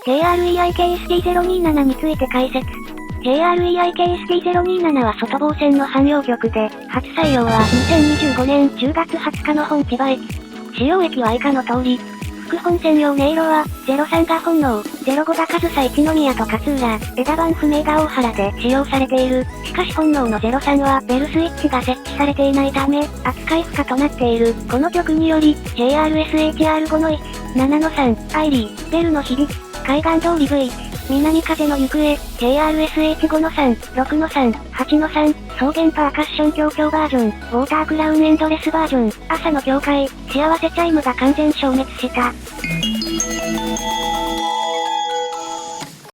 JREIKST027 について解説。JREIKST027 は外房線の汎用局で、初採用は2025年10月20日の本千葉駅。使用駅は以下の通り。副本線用迷路は、03が本能、05が上総一宮と勝浦、枝番不明が大原で使用されている。しかし本能の03はベルスイッチが設置されていないため、扱い不可となっている。この曲により、JRSHR5-1、7-3、アイリー、ベルの響き、海岸通り V、南風の行方、JRSH5-3、6-3、8-3、草原パーカッション強調バージョン、ウォータークラウンエンドレスバージョン、朝の境界、幸せチャイムが完全消滅した。